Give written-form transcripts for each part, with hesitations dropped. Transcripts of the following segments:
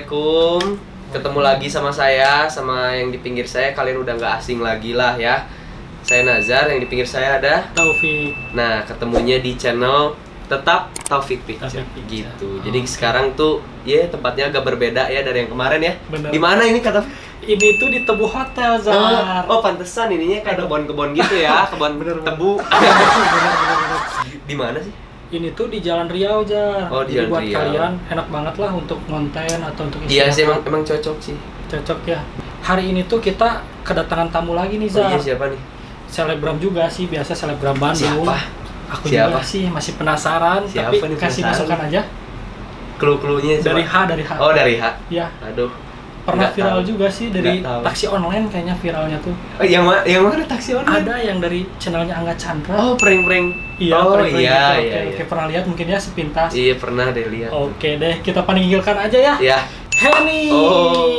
Assalamualaikum. Ketemu lagi sama saya, sama yang di pinggir saya. Kalian udah nggak asing lagi lah ya. Saya Nazar, yang di pinggir saya ada Taufik. Nah, ketemunya di channel Tetap Taufik Picture gitu. Jadi sekarang tuh ya tempatnya agak berbeda ya dari yang kemarin ya. Di mana ini kata? Ini tuh di Tebu Hotel, Zar. Oh, pantesan ininya kayak kebon-kebon gitu ya, kebon tebu. Di mana sih? Ini tuh di Jalan Riau, Jar. Oh, di Jadi Jalan buat Riau. kalian enak banget lah untuk konten atau untuk Iya sih, istirahat. emang cocok sih. Cocok ya. Hari ini tuh kita kedatangan tamu lagi nih, Oh Zar. iya, siapa nih? Selebgram juga sih, biasa selebgram Bandung. Siapa? Aku Siapa? juga sih masih penasaran, Siapa tapi nih kasih penasaran? masukan aja. Clue-cluenya Dari coba. H. Oh, dari H. Ya, Aduh. pernah Nggak viral tahu. juga sih dari Nggak tahu. taksi online kayaknya viralnya tuh. Oh, yang mana taksi online? Ada yang dari channelnya Angga Chandra. Oh, prank-prank. Iya, oh, prank-prank iya, gitu. iya, Oke, iya. pernah lihat mungkin ya sepintas. Iya, pernah deh lihat. Oke deh, kita panggilkan aja ya. Ya. Henny. Oh.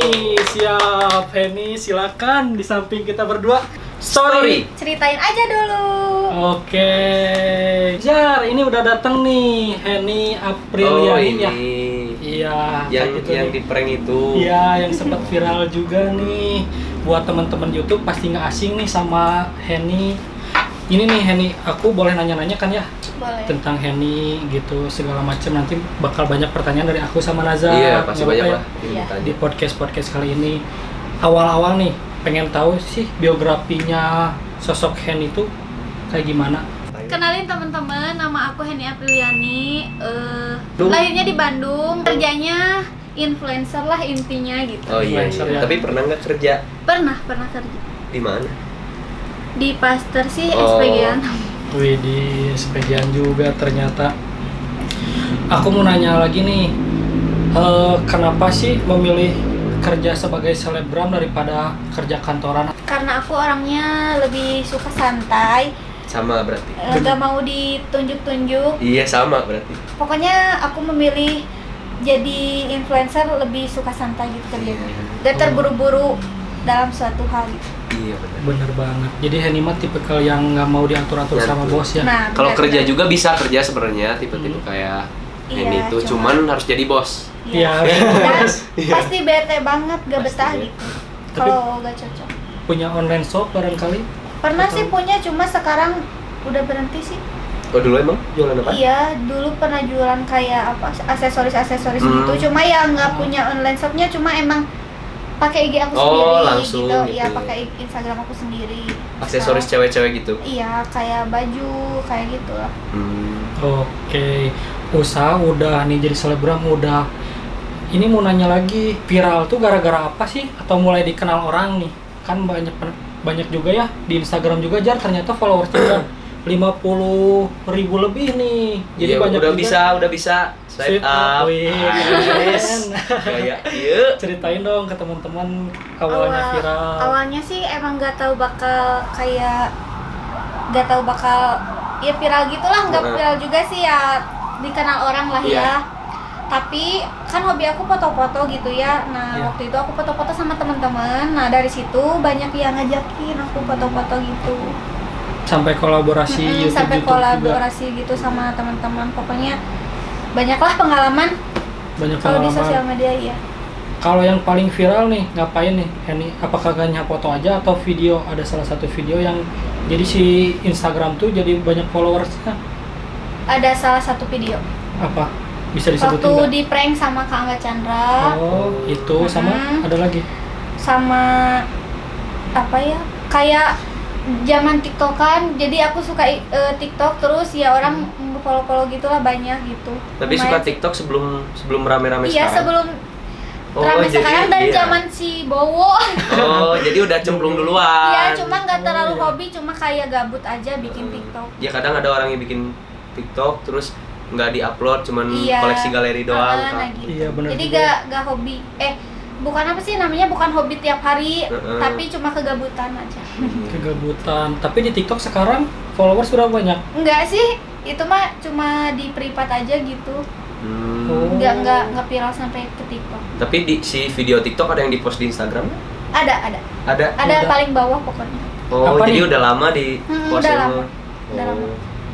Siap, Henny, silakan di samping kita berdua. Story. Ceritain aja dulu. Oke. Jar, ini udah datang nih Henny Oh, Apriliani ini. ya. Iya, Yang kayak gitu yang nih. di prank itu. Iya, yang sempat viral juga nih. Buat teman-teman YouTube pasti nggak asing nih sama Henny. Ini nih Henny, aku boleh nanya-nanya kan ya Boleh. tentang Henny gitu segala macam, nanti bakal banyak pertanyaan dari aku sama Nazar. Iya, pasti Nggak banyak apa-apa lah. ya? Iya. Tadi. Di podcast kali ini awal-awal nih pengen tahu sih biografinya sosok Henny itu kayak gimana. Kenalin teman-teman, nama aku Henny Apriliani. Duh. Lahirnya di Bandung, kerjanya influencer lah intinya gitu. Oh iya, Influencer iya. ya. Tapi pernah nggak kerja Pernah kerja di mana? di Pasteur sih, Oh. SPG-an. Wih, di sebagian juga ternyata. Aku mau nanya lagi nih, kenapa sih memilih kerja sebagai selebgram daripada kerja kantoran? Karena aku orangnya lebih suka santai, Sama berarti. gak mau ditunjuk-tunjuk. Iya, sama berarti. Pokoknya aku memilih jadi influencer lebih suka santai gitu kerjanya. Gak terburu-buru dalam suatu hal gitu. Iya, benar. Bener banget. Jadi Henny mah tipikal yang nggak mau diatur-atur sama Nyatu. bos ya. Nah, Kalau benar, kerja benar. juga bisa kerja sebenarnya tipe-tipe kayak Iya, ini tuh, cuman harus jadi bos. Iya. Dan Iya. pasti bete banget, gak Pasti betah ya. gitu. Tapi- Kalau gak cocok. Punya online shop barangkali. Pernah Atau- sih punya, cuma sekarang udah berhenti sih. Oh, dulu emang jualan apa? Iya, dulu pernah jualan kayak apa aksesoris gitu. Cuma ya nggak punya online shopnya, cuma emang pakai IG aku Oh, sendiri langsung gitu. gitu. Iya, pakai Instagram aku sendiri. Aksesoris Sekarang- cewek-cewek gitu. Iya, kayak baju, kayak gitu lah. Oke. Usaha udah nih jadi selebgram udah. Ini mau nanya lagi, viral tuh gara-gara apa sih? Atau mulai dikenal orang nih? Kan banyak juga ya di Instagram juga, Jar, ternyata followersnya udah 50.000 lebih nih. Jadi Iya, banyak udah juga. bisa swipe Swipe up, up. wih. Yes. Kayak iya. Ceritain dong ke teman-teman awalnya viral. Awalnya sih emang nggak tahu bakal ya viral gitulah, nggak Heeh. viral juga sih ya, dikenal orang lah Iya. ya. Tapi kan hobi aku foto-foto gitu ya. Nah, Iya. waktu itu aku foto-foto sama teman-teman. Nah, dari situ banyak yang ngajakin aku foto-foto gitu. Sampai kolaborasi YouTube Sampai juga. kolaborasi gitu sama teman-teman. Pokoknya banyaklah pengalaman Banyak kalau di pengalaman. sosial media ya. Kalau yang paling viral nih, ngapain nih Henny? Apakah hanya foto aja atau video? Ada salah satu video yang jadi si Instagram tuh jadi banyak followersnya. Ada salah satu video Apa? Bisa disebutin waktu nggak? di prank sama Kak Angga Chandra. Oh, itu sama ada lagi. Sama apa ya, kayak zaman TikTokan, jadi aku suka TikTok, terus ya orang follow gitulah banyak gitu. Tapi suka TikTok sebelum rame-rame Iya, sekarang. sebelum Oh, rame jadi sekarang dari iya. zaman si Bowo. Oh, jadi udah cemplung duluan. Iya, cuma nggak terlalu iya. hobi, cuma kayak gabut aja bikin TikTok. Ya kadang ada orang yang bikin TikTok terus nggak diupload, cuman Iya. koleksi galeri doang. Nah, Kak. gitu. Iya, bener Jadi juga. gak hobi. Bukan apa sih namanya, bukan hobi tiap hari, Heeh. tapi cuma kegabutan aja. Kegabutan. Tapi di TikTok sekarang followers sudah banyak. Enggak sih, itu mah cuma di privat aja gitu. Oh. Enggak viral sampai ke TikTok. Tapi si video TikTok ada yang dipost di Instagram? Ada. Ada. Ada Udah. paling bawah pokoknya. Oh, Apa jadi nih? udah lama di Udah postnya. lama. Udah lama.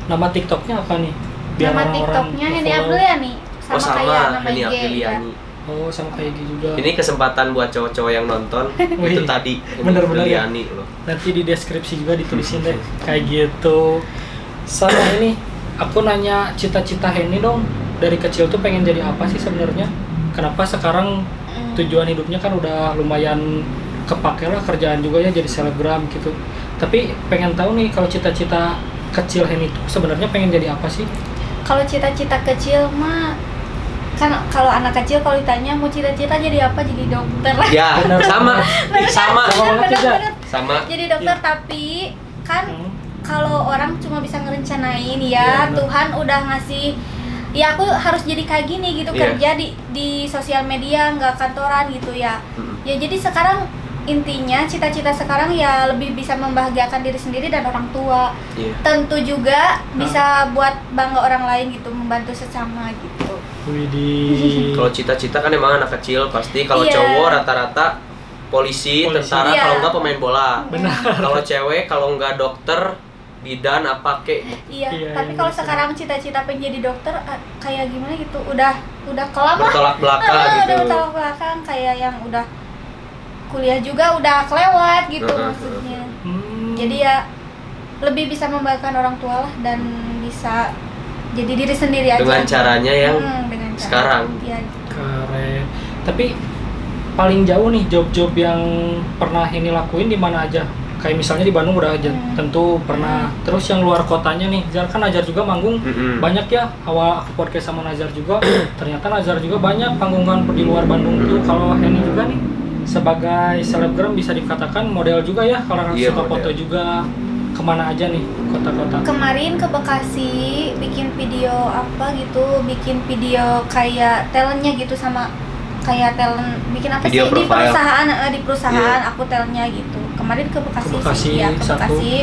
Nama TikToknya apa nih? Nama orang-orang TikToknya Henny nge-follow. Apriliani Oh, sama kayak nama Henny IG ya. Apriliani. Oh, sama kayak gitu juga. Ini kesempatan buat cowok-cowok yang nonton. Itu Wih, tadi bener-bener ya. Liani loh. Nanti di deskripsi juga ditulisin deh kayak gitu. Sama ini aku nanya cita-cita Henny dong. Dari kecil tuh pengen jadi apa sih sebenarnya? Kenapa sekarang tujuan hidupnya kan udah lumayan kepake lah, kerjaan juga ya jadi selebgram gitu. Tapi pengen tahu nih kalau cita-cita kecil Henny tuh sebenarnya pengen jadi apa sih? Kalau cita-cita kecil mah kan kalau anak kecil kalau ditanya mau cita-cita jadi apa, jadi dokter lah. Ya, Bener. sama. Sama. banget juga. Sama. Jadi dokter, tapi kan kalau orang cuma bisa ngerencanain ya, bener. Tuhan udah ngasih ya aku harus jadi kayak gini gitu, Iya. kerja di sosial media, nggak kantoran gitu ya. Ya jadi sekarang intinya cita-cita sekarang ya lebih bisa membahagiakan diri sendiri dan orang tua. Iya. Tentu juga bisa buat bangga orang lain gitu, membantu sesama gitu. Widih. Kalau cita-cita kan emang anak kecil pasti. Kalau Iya. cowok rata-rata polisi, tentara, Iya. kalau enggak pemain bola. Benar. Kalau cewek kalau enggak dokter, bidan apa kek. Iya, Iya, tapi iya, kalau bisa. sekarang cita-cita pengen jadi dokter kayak gimana gitu, udah kelam lah. Bertolak belakang gitu. Udah bertolak belakang, kayak yang udah kuliah juga udah kelewat gitu maksudnya. Jadi ya lebih bisa membahagiakan orang tua lah dan bisa jadi diri sendiri aja. Dengan caranya yang dengan cara. sekarang. Iya. Keren. Tapi paling jauh nih job-job yang pernah ini lakuin di mana aja? Kayak misalnya di Bandung udah aja tentu pernah. Terus yang luar kotanya nih, Nazar kan Nazar juga manggung banyak ya. Awal aku podcast sama Nazar juga, ternyata Nazar juga banyak panggungan di luar Bandung tuh. Kalau Henny juga nih sebagai selebgram bisa dikatakan model juga ya, kalau Iya, suka model. foto juga. Kemana aja nih kota-kota? Kemarin ke Bekasi bikin video apa gitu, bikin video kayak talentnya gitu, sama kayak talent bikin apa Video sih di profile. perusahaan Iya. aku talentnya gitu. Kemarin ke Bekasi, Ke Bekasi, sih, ya ke satu. Bekasi.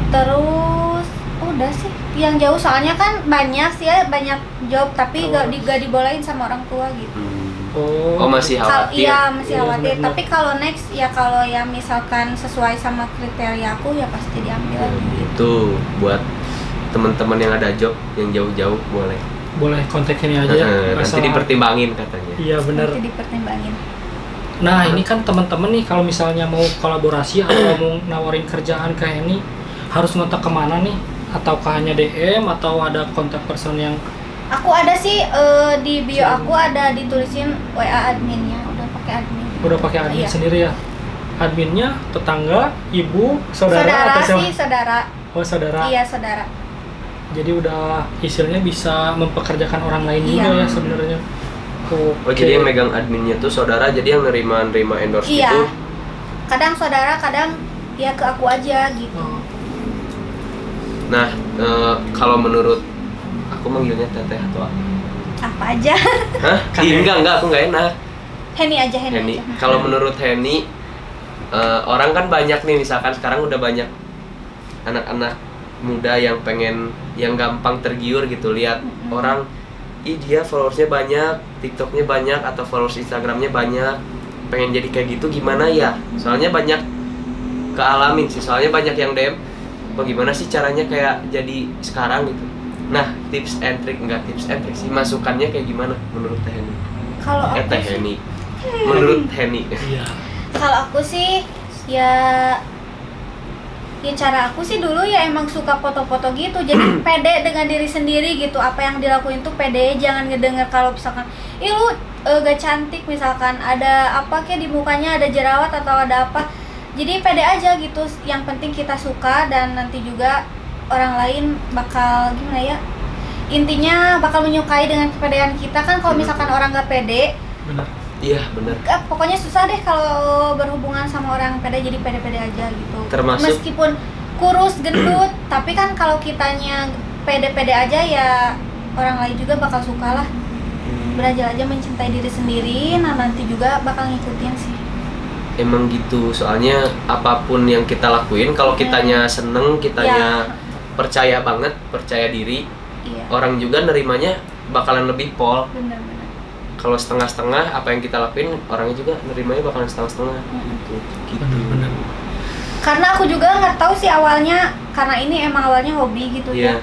Terus udah sih yang jauh, soalnya kan banyak sih ya, banyak job tapi gak dibolehin sama orang tua gitu. Oh, masih khawatir. Iya, masih Iya, khawatir. benar-benar. Tapi kalau next ya, kalau yang misalkan sesuai sama kriteria aku ya pasti diambil gitu. Itu buat teman-teman yang ada job yang jauh-jauh boleh. Boleh kontak ini aja ya. Nanti Asal- dipertimbangin katanya. Iya benar. Nanti dipertimbangin. Nah ini kan teman-teman nih kalau misalnya mau kolaborasi atau mau nawarin kerjaan ke Henny harus ngontak kemana nih? Ataukah hanya DM atau ada kontak person yang Aku ada sih di bio aku ada ditulisin WA adminnya, udah pakai admin. udah pakai admin Iya. sendiri ya? Adminnya tetangga, ibu, saudara, atau siapa? sih, saudara. Oh saudara. Iya, saudara. Jadi udah hasilnya bisa mempekerjakan orang lain juga Iya. ya sebenarnya. Oh, jadi yang megang adminnya tuh saudara, jadi yang nerima endorse Iya. gitu. Kadang saudara, kadang ya ke aku aja gitu. Oh, Nah, kalau menurut aku manggilnya teteh atau apa? Apa aja. Hah? Ih, enggak, aku nggak enak. Henny aja. Kalau menurut Henny, orang kan banyak nih, misalkan sekarang udah banyak anak-anak muda yang pengen, yang gampang tergiur gitu lihat orang, ih dia followersnya banyak, TikToknya banyak, atau followers Instagramnya banyak, pengen jadi kayak gitu gimana ya? Soalnya banyak kealamin sih, soalnya banyak yang DM, bagaimana sih caranya kayak jadi sekarang gitu. Nah, tips and trick sih, masukannya kayak gimana menurut Teh Henny? Kalau aku Teh sih- Henny. Menurut Henny. iya. Kalau aku sih ya cara aku sih dulu ya emang suka foto-foto gitu, jadi pede dengan diri sendiri gitu. Apa yang dilakuin tuh pede, jangan ngedenger kalau misalkan ih lu gak cantik, misalkan ada apa kayak di mukanya ada jerawat atau ada apa, jadi pede aja gitu. Yang penting kita suka, dan nanti juga orang lain bakal gimana ya, intinya bakal menyukai dengan kepedean kita kan. Kalau misalkan orang gak pede, Benar. Iya, benar. pokoknya susah deh kalau berhubungan sama orang pede, jadi pede-pede aja gitu. Termasuk- meskipun kurus, gendut, tapi kan kalau kitanya pede-pede aja ya orang lain juga bakal suka lah. Belajar aja mencintai diri sendiri, nah nanti juga bakal ngikutin sih. Emang gitu, soalnya apapun yang kita lakuin, kalau kitanya seneng, kitanya percaya banget, percaya diri, Iya, orang juga nerimanya bakalan lebih pol. benar-benar. Kalau setengah-setengah, apa yang kita lakuin, orangnya juga nerimanya bakalan setengah-setengah. Gitu. Benar. Karena aku juga nggak tahu sih awalnya, karena ini emang awalnya hobi gitu Iya. ya.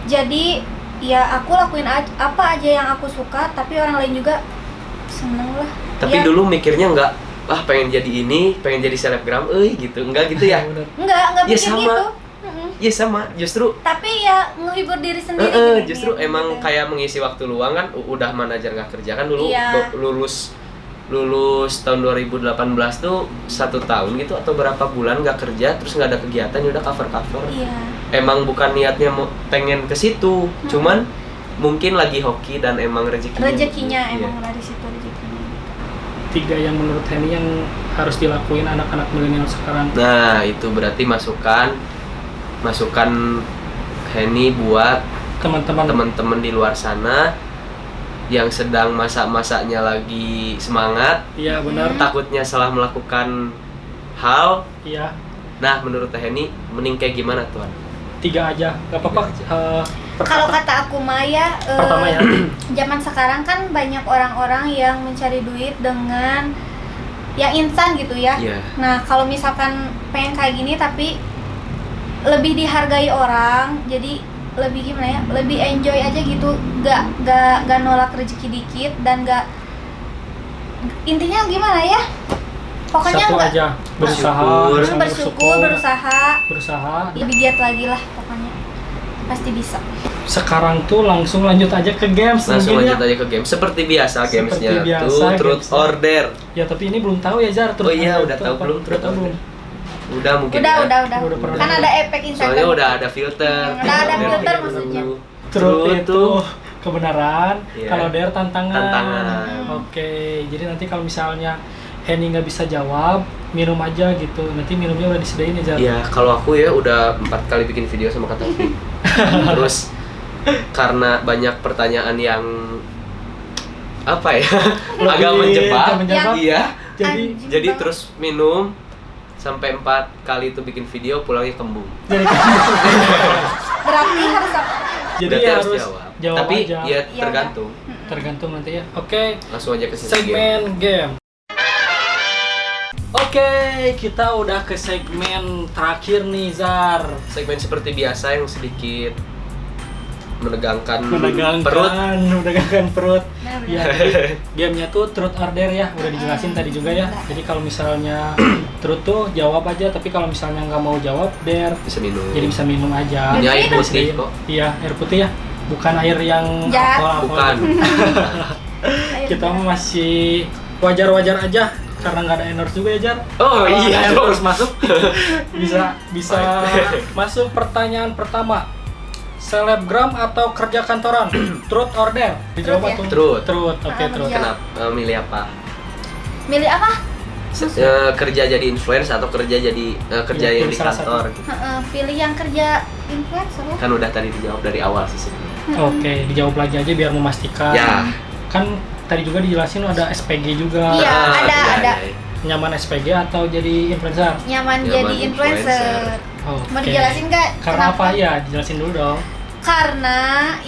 Jadi ya aku lakuin apa aja yang aku suka, tapi orang lain juga seneng lah. Tapi Ya, dulu mikirnya nggak, pengen jadi ini, pengen jadi selebgram, gitu. Enggak gitu ya? Bener. enggak Ya, bikin sama. gitu. Mm-mm. Iya sama, justru Tapi ya ngehibur diri sendiri gitu, justru gitu. emang kayak mengisi waktu luang kan. Udah manajer nggak kerja kan dulu. Iya. Lulus tahun 2018 tuh 1 tahun gitu atau berapa bulan nggak kerja, terus nggak ada kegiatan, ya udah cover. Iya. Emang bukan niatnya mau pengen ke situ, cuman mungkin lagi hoki dan emang Rezekinya Iya. emang dari situ rezekinya. 3 yang menurut Henny yang harus dilakuin anak-anak milenial sekarang. Nah itu berarti masukan Henny buat Teman-teman teman-teman di luar sana yang sedang masa-masanya lagi semangat, iya benar. takutnya salah melakukan hal. Iya, Nah menurut Teh Henny mending kayak gimana tuan? 3 aja, gak apa-apa. 3 Kalau kata aku Maya, pertama ya, zaman sekarang kan banyak orang-orang yang mencari duit dengan yang instan gitu ya. Iya. Nah, kalau misalkan pengen kayak gini tapi lebih dihargai orang, jadi lebih gimana ya? Lebih enjoy aja gitu. Gak nolak rezeki dikit dan gak, intinya gimana ya? Pokoknya satu nggak- aja, berusaha, Bersyukur. berusaha, ya. lebih giat lagi lah pokoknya. Pasti bisa. Sekarang tuh langsung lanjut aja ke games. Langsung mungkin lanjut ya. aja ke game. Seperti biasa Seperti gamesnya biasa, tuh Truth gamesnya. Order. Ya tapi ini belum tahu ya Jar. Oh iya, Order udah itu tahu apa? belum? Udah tahu belum? Udah mungkin Udah. ya. Udah pernah Kan dengar. ada efek Instagram. Soalnya udah ada filter. Udah ada Order filter dulu. maksudnya. Truth itu kebenaran, Iya. kalau dare tantangan. Tantangan. Oke, jadi nanti kalau misalnya Henny nggak bisa jawab, minum aja gitu. Nanti minumnya udah disediain ya Jar. Iya, kalau aku ya udah 4 kali bikin video sama Kak Taufik. Terus karena banyak pertanyaan yang apa ya, agak menjebak. menjebak. Iya. Jadi Jadi terus minum sampai 4 kali itu bikin video, pulangnya kembung. jadi, Berarti harus apa? jadi Berarti harus jawab Tapi aja. ya Iya. tergantung. Tergantung nanti ya. Oke, Langsung aja ke sini. segmen game. Oke, kita udah ke segmen terakhir nih Zar. Segmen seperti biasa yang sedikit menegangkan Menegangkan perut. Benar-benar. Ya, jadi gamenya tuh truth order ya, udah dijelasin tadi juga ya. Jadi kalau misalnya truth tuh jawab aja, tapi kalau misalnya nggak mau jawab dare, bisa minum. jadi bisa minum aja. Ini air Minum. putih kok. Iya, air putih ya, bukan air yang Jahat. alkohol. Bukan. Ayo, Kita benar. masih wajar-wajar aja karena nggak ada endorse juga ya Jar. Oh Kalau iya ada dong. endorse masuk bisa Baik. masuk pertanyaan pertama. Selebgram atau kerja kantoran? Truth or dare? Dijawab Truth ya. atau? Truth. Truth. Oke, Ah, truth. menjawab. Kenapa? Milih apa? Milih apa? Kerja jadi influence atau kerja jadi kerja Iya, yang pilih di salah kantor? satu. Gitu. Pilih yang kerja influencer ya. Kan udah tadi dijawab dari awal sih sebenarnya. Oke, dijawab lagi aja biar memastikan. Ya. Kan tadi juga dijelasin ada SPG juga. Iya. ada. iya. Nyaman SPG atau jadi influencer? Nyaman Nyaman jadi influencer. Oke. Mau dijelasin nggak? Karena kenapa? apa? Ya, dijelasin dulu dong. Karena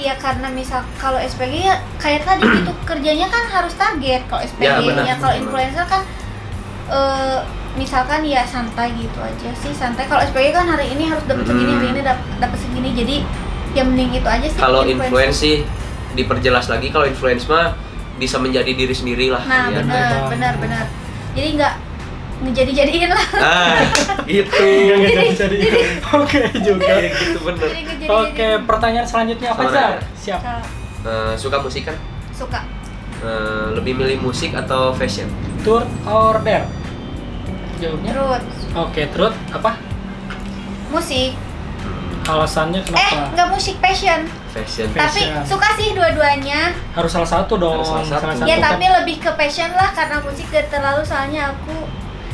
misal kalau SPG ya kayak tadi gitu kerjanya kan harus target. Kalau SPG Ya, benar, ya kalau benar. influencer kan misalkan ya santai gitu aja sih, santai. Kalau SPG kan hari ini harus dapat segini, hari ini dapat segini. Jadi ya mending itu aja sih. Kalau influencer. influence sih diperjelas lagi, kalau influence mah bisa menjadi diri sendiri lah. Nah, kalian. benar. Jadi nggak ngejadi-jadiin lah. Ah, gitu. Jadi. Oke juga. Kayak gitu bener. Jadi ngejadi-jadiin. Oke, pertanyaan selanjutnya apa Sama Zar? Rara. Siap. Suka musik kan? Suka Lebih milih musik atau fashion? Truth or dare? Jawabnya? terus Oke, truth apa? musik. Alasannya kenapa? Nggak musik, passion. Fashion. Tapi Fashion. suka sih dua-duanya. Harus salah satu dong. Harus salah satu. Ya kan. tapi lebih ke passion lah, karena musik gak terlalu, soalnya aku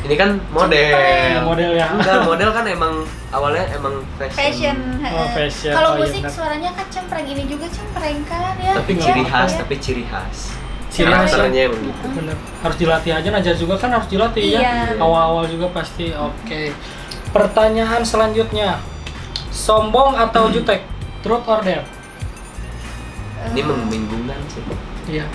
Ini kan model. Cempreng. Model ya. Enggak, model kan emang awalnya emang fashion. Oh, fashion. Kalau Oh, iya musik benar. suaranya kan cempreng, ini juga cempreng kan ya. Tapi Nggak ciri apa-apa khas, ya. tapi ciri khas. Ciri khas. Karakternya emang gitu. Bener. Harus dilatih aja, Najar juga kan harus dilatih Iya. ya. Awal-awal juga pasti. Oke. Pertanyaan selanjutnya. Sombong atau jutek? Truth or dare? Ini membingungkan sih. Iya,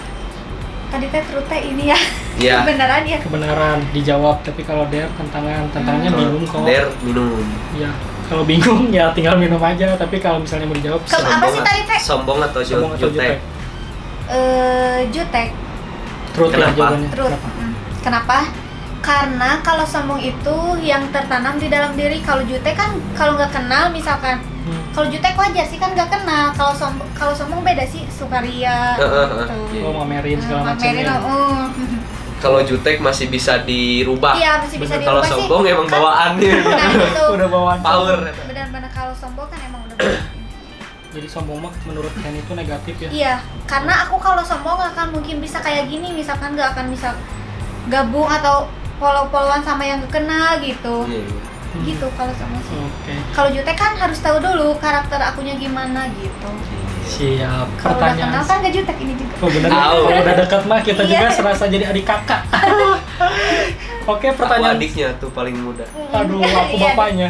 Tadi teh true teh ini ya. Iya. Beneran ya. kebenaran dijawab, tapi kalau dare tantangannya minum kok. Der minum. Iya. Kalau bingung ya tinggal minum aja, tapi kalau misalnya mau dijawab Apa sih tadi, Teh? Sombong atau sombong atau jutek? jutek? Jutek. Truth ya Kenapa? jawabannya. Truth. Kenapa? Karena kalau sombong itu yang tertanam di dalam diri. Kalau jutek kan kalau nggak kenal misalkan. Kalau jutek wajar sih kan nggak kenal. Kalau sombong beda sih, sukaria. Gitu. Oh, mamerin segala macam. Mamerin, ya. Kalau jutek masih bisa dirubah. Iya, masih bisa Kalau dirubah sih. sombong emang Kan- bawaannya. Nah, itu. Udah bawaan Power. Benar-benar kalau sombong kan emang udah bawaan. Jadi sombong mah menurut Hen itu negatif ya. Iya, karena aku kalau sombong gak akan mungkin bisa kayak gini, misalkan gak akan bisa gabung atau follow-followan sama yang gak kenal gitu. Iya. Gitu kalau sombong sih. Oke. Kalau jutek kan harus tahu dulu karakter akunya gimana gitu. Siap. Kalau udah kenal Pertanyaan. kan gak jutek ini juga. Oh bener, Tahu. kalau udah dekat mah kita Iya. juga serasa jadi adik kakak. Oke, Aku pertanyaan. adiknya tuh paling muda. Aduh, aku Iya, bapaknya.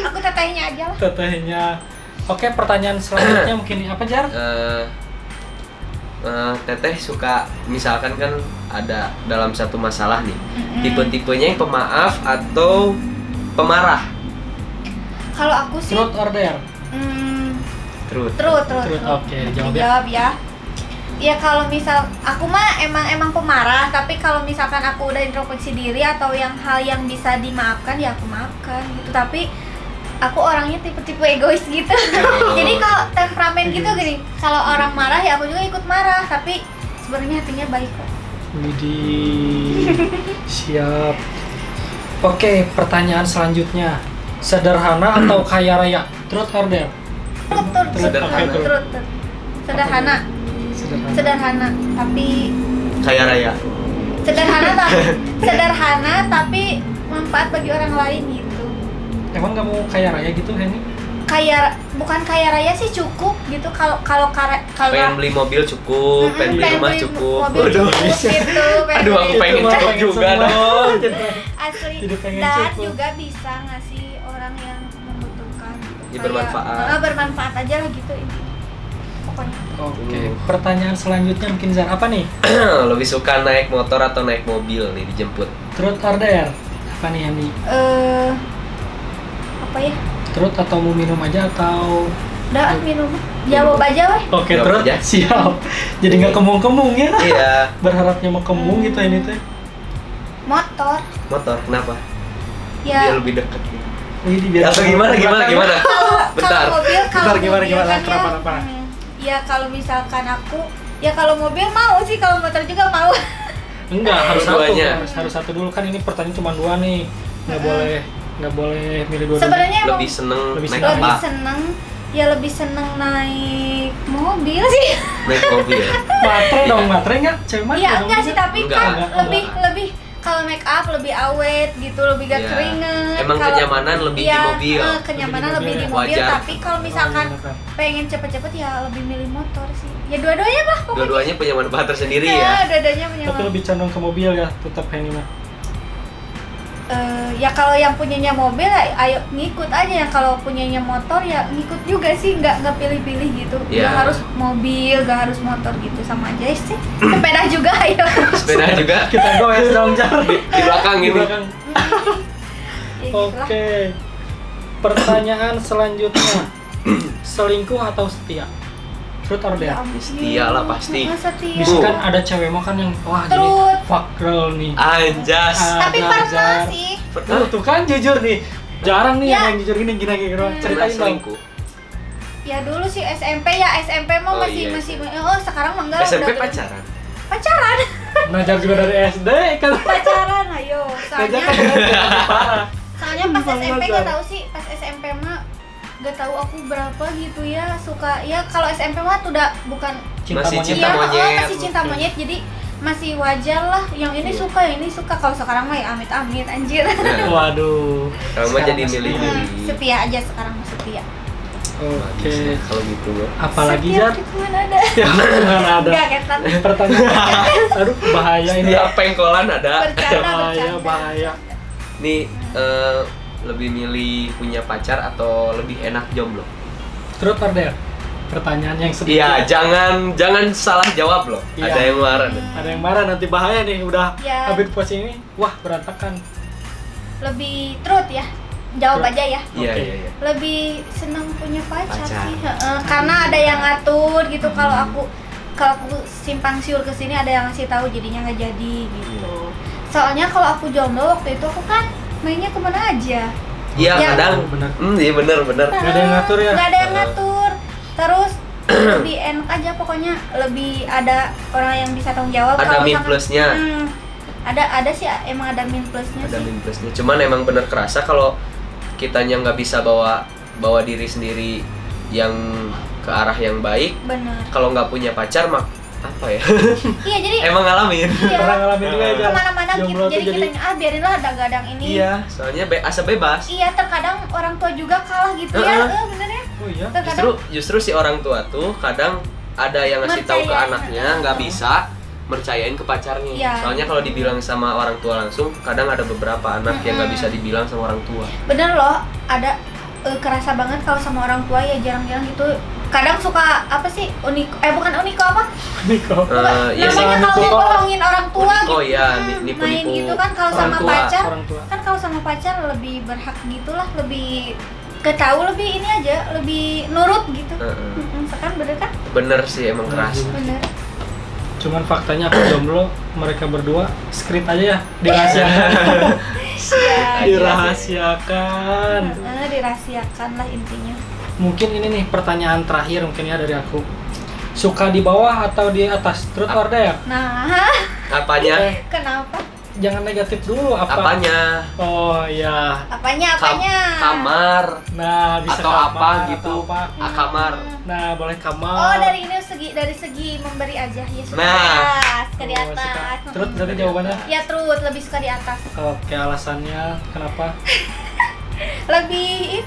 aku tetehnya aja lah. Tetehnya. Oke, pertanyaan selanjutnya mungkin apa, Jar? Teteh suka misalkan kan ada dalam satu masalah nih, tipe-tipenya yang pemaaf atau pemarah? Kalau aku sih Truth or dare? Truth. Truth. Oke, dijawab ya. Dijawab ya. Ya kalau misal aku mah emang pemarah, tapi kalau misalkan aku udah introspeksi diri atau yang hal yang bisa dimaafkan ya aku maafkan gitu. Tapi aku orangnya tipe-tipe egois gitu. Jadi kalau temperamen gitu gini, kalau orang marah ya aku juga ikut marah, tapi sebenarnya hatinya baik kok. Widih. Siap. Oke, pertanyaan selanjutnya. Sederhana atau kaya raya? Truth or dare? Sederhana. Truth. Sederhana. Sederhana, tapi Kaya raya. sederhana tapi manfaat bagi orang lain gitu. Emang nggak mau kaya raya gitu, Henny? Bukan kaya raya sih cukup gitu. Kalau Pengen beli mobil cukup, pengen beli rumah cukup. mobil Waduh. cukup gitu. Aduh, aku pengen Itu mah cukup pengen juga semua. dong. Asli. Jadi pengen Dan cukup. juga bisa ngasih orang yang membutuhkan gitu. Ya, bermanfaat. Bermanfaat aja lah gitu ini. Pokoknya. Oke, pertanyaan selanjutnya mungkin Zar, apa nih? Lebih suka naik motor atau naik mobil nih dijemput? Truth or dare? Apa nih, Henny? Apa ya? Truth atau mau minum aja atau? Udah minum. Jawab aja weh. Oke, Jawab truth. aja. Siap. Jadi nggak kemung-kemung ya? Iya. Berharapnya mau kemung gitu ini teh. Motor. Motor, kenapa? Ya. Dia lebih dekat gitu. Wih, biar Atau gimana? Bentar. Kalau mobil Gimana, kan kenapa? Ya kalau misalkan aku, ya kalau mobil mau sih, kalau motor juga mau. Enggak, harus satu. Dua-duanya. Harus satu dulu kan, ini pertanyaan cuma dua nih. Nggak boleh milih dua. Sebenarnya emang Lebih seneng Lebih naik seneng. apa? lebih seneng naik mobil sih. Naik mobil. Matre dong, matre nggak? Cewek matre Iya dong. enggak sih, tapi Enggak, kan enggak. lebih kalau make up lebih awet gitu, lebih gak Iya. keringet. Emang Kalau- kenyamanan lebih di iya, mobil. kenyamanan Lebih lebih di di mobil, mobil, wajar. tapi kalau misalkan Oh, iya, benar. pengen cepet-cepet ya lebih milih motor sih. Ya dua-duanya lah pokoknya. Dua-duanya punya manfaat tersendiri Iya, ya. dua-duanya punya. Tapi lebih condong ke mobil ya, tetap Henny mah. Ya kalau yang punyanya mobil ya ayo ngikut aja, yang kalau punyanya motor ya ngikut juga sih, nggak pilih-pilih gitu. Iya. Nggak harus mobil, nggak harus motor gitu, sama aja sih. Sepeda juga ayo. Sepeda juga Kita goes dong, Jar. di belakang Di ini. belakang. Ya, gitu lah. Oke. Pertanyaan selanjutnya. Selingkuh atau setia? Truth or Ya dare? ampun. Setia lah pasti. Setia. Misalkan ada cewek mah kan yang wah jadi Truth. fuck girl nih. Anjas. Tapi Ada, pernah Jar. sih. Tuh kan jujur nih. Jarang nih Ya. yang jujur gini gini. Pernah Ceritain dong. selingkuh. Ya dulu sih SMP ya, SMP mah Oh, masih iya, masih SMP. oh sekarang mah enggak lah, SMP udah gede. pacaran. Pacaran. Najar juga dari SD kan. Pacaran ayo. Najar kan Soalnya dari SD parah. soalnya pas Bang SMP Najar. gak tahu sih, pas SMP mah gak tahu aku berapa gitu ya, suka ya kalau SMP mah tuh udah bukan Masih monyet. cinta iya, monyet. masih cinta Oke. monyet, jadi masih wajar lah, yang ini Iya. suka, yang ini suka. Kalau sekarang mah ya amit-amit anjir. Waduh. Kamu mah jadi milih Sekarang diri. Setia aja sekarang mah, setia. Oke. Bagus lah kalau gitu loh. Apalagi Setia Jar? itu mana ada. Ya mana ada. Enggak ketat. Pertanyaan. Aduh bahaya ini. Ya pengkolan ada. Bahaya, bahaya. Nih lebih milih punya pacar atau lebih enak jomblo? Truth or dare? Pertanyaan yang sedikit. Iya, jangan salah jawab loh. Iya. Ada yang marah. Ada yang marah nanti bahaya nih. Udah Ya. habis puas ini, wah berantakan. Lebih truth ya. Jawab Truth. aja ya. Iya, Oke. iya, iya. Lebih senang punya pacar Pacar. sih, karena ada yang ngatur gitu. Kalau aku kalau aku simpang siur ke sini ada yang ngasih tahu jadinya nggak jadi gitu. Soalnya kalau aku jomblo waktu itu aku kan mainnya kemana aja. Iya, Ya, kadang. bener. Iya bener. Nggak ada yang ngatur ya? Nggak ada yang ngatur. Terus lebih enak aja pokoknya, lebih ada orang yang bisa tanggung jawab. Ada Kalau min misalkan- plusnya. ada sih emang ada min plusnya Ada sih. min plusnya. Cuman emang bener kerasa kalau kitanya nggak bisa bawa diri sendiri yang ke arah yang baik. Bener. Kalau nggak punya pacar mah apa ya? Iya jadi Emang ngalamin. iya, Pernah ngalamin juga ya, Jar? kemana-mana Jomblo tuh jadi kita biarinlah gadang ini. Iya, soalnya asa bebas. Iya, terkadang orang tua juga kalah gitu ya. Bener ya. Oh iya. Terkadang Justru si orang tua tuh kadang ada yang ngasih tahu ke Mercayain. anaknya nggak bisa mercayain ke pacarnya. Iya. Soalnya kalau dibilang sama orang tua langsung, kadang ada beberapa anak yang nggak bisa dibilang sama orang tua. bener loh, ada kerasa banget kalau sama orang tua ya jarang-jarang gitu. Kadang suka apa sih bukan uniko apa? Niko. Iya sih. Namanya kalau nipu. bohongin orang tua Oh gitu. iya, main nipu-nipu gitu kan kalau orang sama tua. pacar. Orang tua. Kan kalau sama pacar lebih berhak gitulah, lebih ketahu, lebih ini aja, lebih nurut gitu. Sekarang bener kan? Bener sih emang keras. Bener. Cuman faktanya aku jomblo, mereka berdua script aja ya, dirahasiakan. Iya. Dirahasiakan. Dirahasiakan lah intinya. Mungkin ini nih pertanyaan terakhir mungkin ya dari aku. Suka di bawah atau di atas? Truth or dare? Nah, Apanya? kenapa? Jangan negatif dulu apa? Apanya? Oh iya. Apanya? Kamar Nah, bisa atau kamar, apa gitu? atau apa. Kamar. Nah, boleh kamar. Oh, dari segi memberi aja ya, suka Nah. di atas, suka di Oh, atas. suka. Truth berarti jawabannya? Ya truth, lebih suka di atas. Oke, alasannya kenapa? Lebih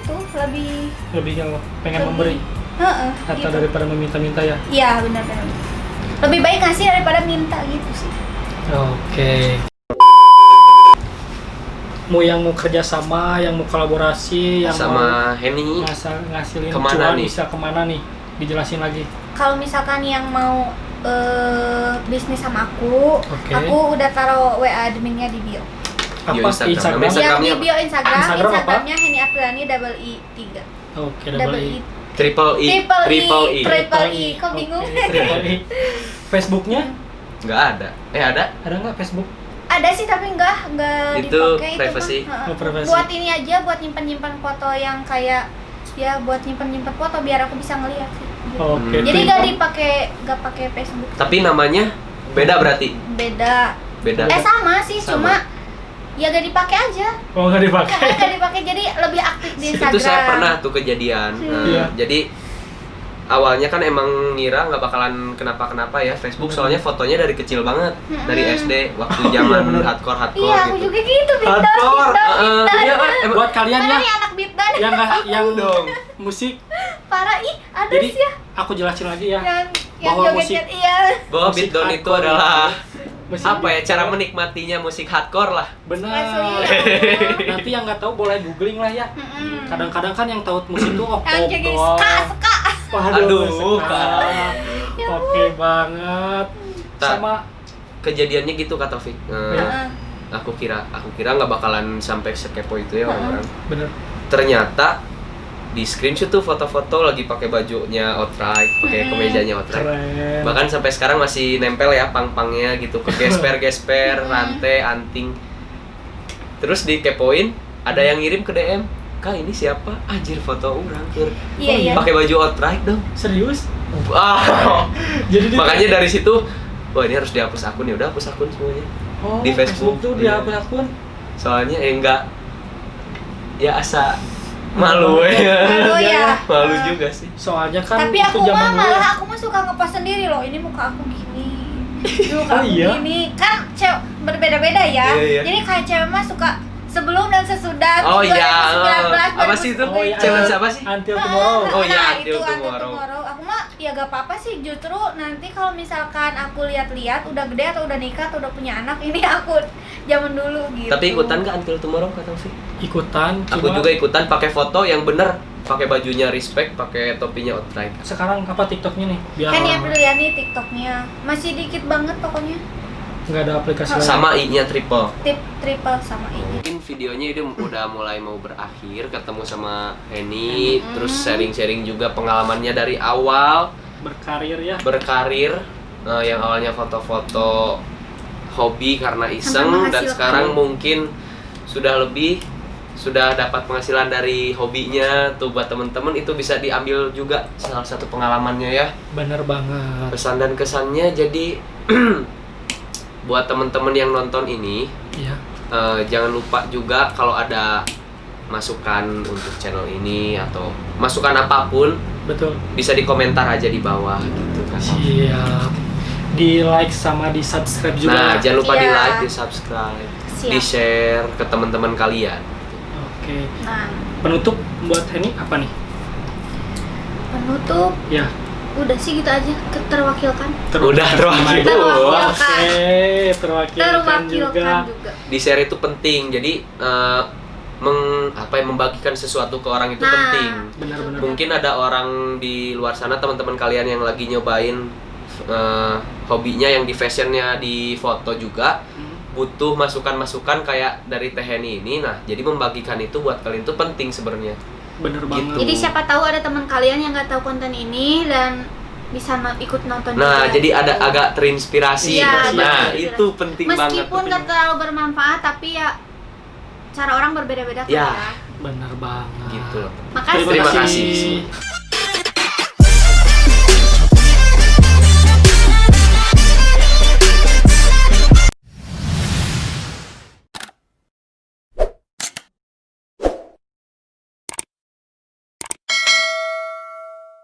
Lebih yang pengen lebih- memberi Heeh, atau gitu. daripada meminta-minta ya? Iya, benar-benar. Lebih baik ngasih daripada minta gitu sih. Oke. Yang mau kerja sama, yang mau kolaborasi, yang Sama Henny. mau ngasilin Kemana cuan nih? bisa kemana nih? Dijelasin lagi. Kalau misalkan yang mau bisnis sama aku, Oke. aku udah taruh WA adminnya di bio. Apa Instagram. Instagram? Instagramnya Yang di bio Instagram apa? Instagramnya Henny Apriliani _i3. Oke, double I. Triple E. Triple E. Kok bingung? Oke, triple I. Facebooknya Nggak ada. Ada? ada nggak Facebook? Ada sih tapi enggak Itu dipakai privacy. mah. Oh, privacy. Buat ini aja, buat nyimpen foto yang kayak ya buat nyimpen foto biar aku bisa ngeliat sih. Gitu. Oke. Jadi Twitter. nggak pakai Facebook. Tapi namanya beda berarti. Beda. Beda. Sama sih, Sama. cuma ya gak dipakai aja. Oh, nggak dipakai. Nggak dipakai, jadi lebih aktif di Instagram. Itu saya pernah tuh kejadian. Iya. Jadi awalnya kan emang ngira nggak bakalan kenapa-kenapa ya Facebook, soalnya fotonya dari kecil banget, dari SD waktu zaman bener. hardcore Iya, aku gitu. juga gitu, Bipdan. Hardcore. Iya, emang Buat kalian Mana ya nih anak Bipdan? yang nggak yang dong. musik. Parah ada Jadi sih ya. aku jelasin lagi ya. Yang bahwa joget-joget, iya. Bahwa Musik beatdown itu hardcore adalah Musik apa ya, cara menikmatinya musik hardcore lah. Benar. Asli. Nanti yang nggak tahu boleh googling lah ya. Mm-mm. Kadang-kadang kan yang tahu musik tuh oh Yang pop joget doang. ska. Waduh, Aduh, ska. Ya Oke banget. Tak. Sama Kejadiannya gitu Kak Taufik. Heeh. Aku kira nggak bakalan sampai sekepo itu ya orang-orang. bener. Ternyata di screenshot tuh foto-foto lagi pakai bajunya Outright, pakai kemejanya Outright. Keren. Bahkan sampai sekarang masih nempel ya pang-pangnya gitu, ke gesper-gesper, rantai, anting. Terus dikepoin, ada yang ngirim ke DM, "Kak, ini siapa? Anjir, foto orang tur. Iya, iya. Pakai baju Outright dong." Serius? Ah. Jadi Makanya dari situ, wah ini harus dihapus akun, ya udah hapus akun semuanya. oh, di Facebook. tuh Iya. dihapus akun. Soalnya enggak ya asa malu Malu ya. Malu juga sih. Soalnya kan Tapi itu aku zaman mah dulu. malah aku mah suka ngepost sendiri loh. Ini muka aku gini. Muka Oh, aku iya? gini. Kan cewek berbeda-beda ya. Iya, iya. Jadi kayak cewek mah suka sebelum dan sesudah. Oh iya, 2019, apa sih itu? Oh, iya. Challenge siapa sih? Until Tomorrow. Oh iya, Nah, Until itu Until Tomorrow. Tomorrow. Aku mah ya gak apa-apa sih, justru nanti kalau misalkan aku lihat-lihat udah gede atau udah nikah atau udah punya anak, ini aku zaman dulu gitu. Tapi ikutan gak Until Tomorrow Kak Taufik? Ikutan. Aku cuma juga ikutan, pakai foto yang bener, pakai bajunya Respect, pakai topinya Outright. Sekarang apa TikToknya nih? Biar Kan ya orang- Apriliani TikToknya masih dikit banget pokoknya. nggak ada aplikasi lain. Sama I-nya triple. Triple sama ini. Mungkin videonya ini udah mulai mau berakhir, ketemu sama Henny, terus sharing-sharing juga pengalamannya dari awal Berkarir ya. berkarir yang awalnya foto-foto hobi karena iseng Sampai dan menghasilkan. sekarang mungkin sudah dapat penghasilan dari hobinya tuh. Buat temen-temen itu bisa diambil juga salah satu pengalamannya ya, Bener banget. pesan dan kesannya. Jadi buat temen-temen yang nonton ini Iya. jangan lupa juga kalau ada masukan untuk channel ini atau masukan apapun Betul. bisa dikomentar aja di bawah gitu kan. Siap. Di like sama di subscribe juga. Nah, jangan lupa di Iya. like, di subscribe, Siap. di share ke teman-teman kalian. Oke. Nah, Penutup buat Henny apa nih? penutup Ya. udah sih gitu aja, terwakilkan. Udah terwakilkan. Terwakilkan. Oke, terwakilkan juga. juga. Di share itu penting. Jadi membagikan sesuatu ke orang itu Nah. penting. Benar-benar. Mungkin ada orang di luar sana, teman-teman kalian yang lagi nyobain hobinya yang di fashionnya di foto juga butuh masukan-masukan kayak dari Teh Henny ini. Nah, jadi membagikan itu buat kalian itu penting sebenarnya. Bener Gitu. banget. Jadi siapa tahu ada teman kalian yang nggak tahu konten ini dan bisa ikut nonton Nah, juga. jadi ada agak terinspirasi. Iya, Nah, betul. itu penting banget. Meskipun nggak terlalu bermanfaat, tapi ya cara orang berbeda-beda kan Ya. ya. Bener banget. Gitu loh. Makasih. Terima Terima kasih. kasih.